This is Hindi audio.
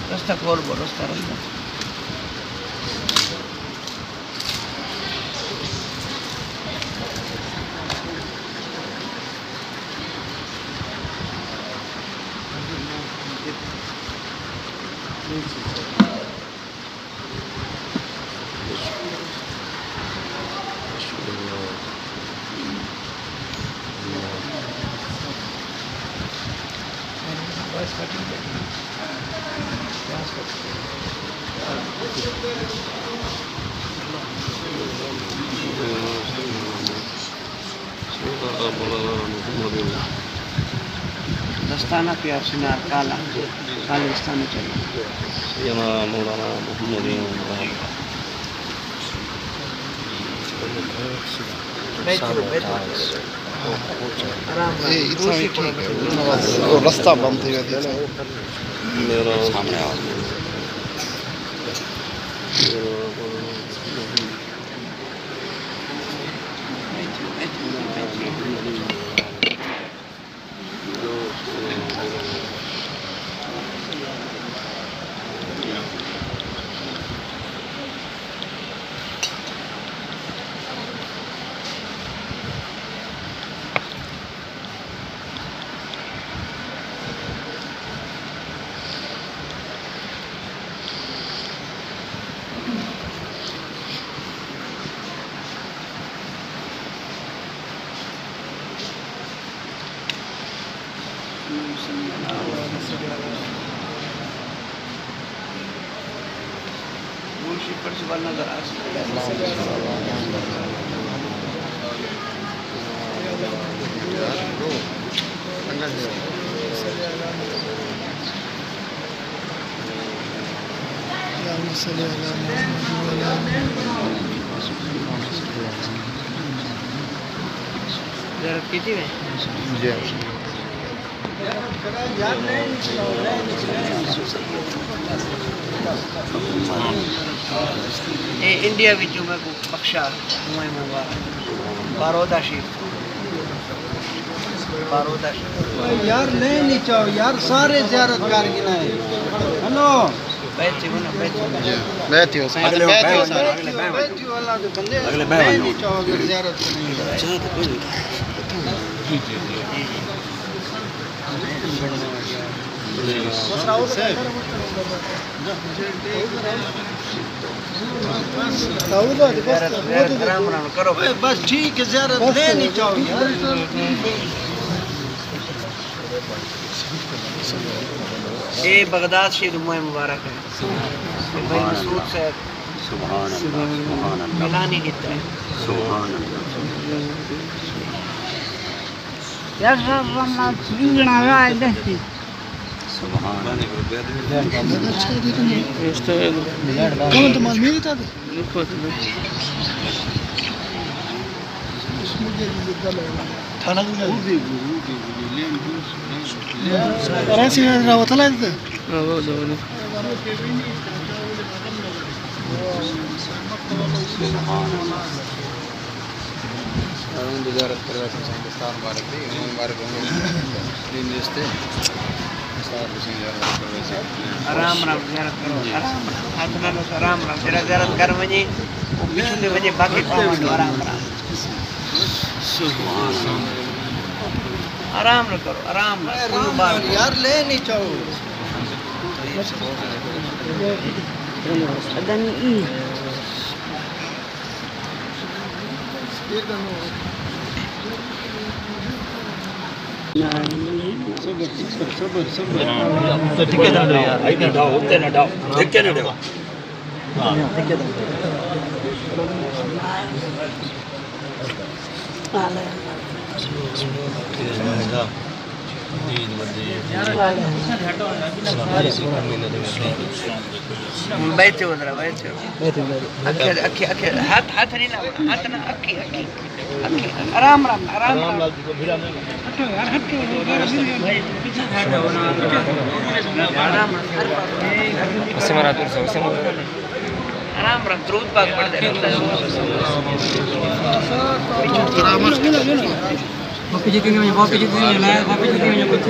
रास्ता खोल बोलो रास्ता रास्ता दस्ताना प्यार सिनार काला खालिस्तान चले मौलाना मोहम्मद रास्ता बंद हो गया सामने आओ इंडिया विचों में को बख्शा बारोदा शीफ यार ले नहीं चाहो यार सारे ज़ियारतगार गिनाए हेलो बैठियो ना बैठियो अगले वाला जो बंदे अगले नहीं चाहो ज़ियारत नहीं करो बस ठीक है ज़ियारत ले नहीं चाहो यार ये बगदाद शहीद हुए मुबारक है भाई मसूद से सुभान अल्लाह मिलानी देता है सुभान अल्लाह यार रामा इंगना राय देखी सुभान कौन तो माल मेरी था थाना ऐसी रावत ला देते ज़ियारत करवा हिंदुस्तान मुबारक थी मुबारक दिन जस्ते आराम आराम ज़ियारत करो आराम हाथ ना लो आराम आराम जरा ज़ियारत कर वने वो पीछे दे वने बाकी पावन आराम आराम आराम न करो आराम यार ले नहीं चाहो अदनी ई बैठो जरा बैठो अखे अखे हाथ नहीं ना हाथ ना अखी अखी अखी आराम आराम आराम हटो यार हटो आराम आराम आराम द्रुत भाग पड़ दे वापस जितने वापस जितने कुछ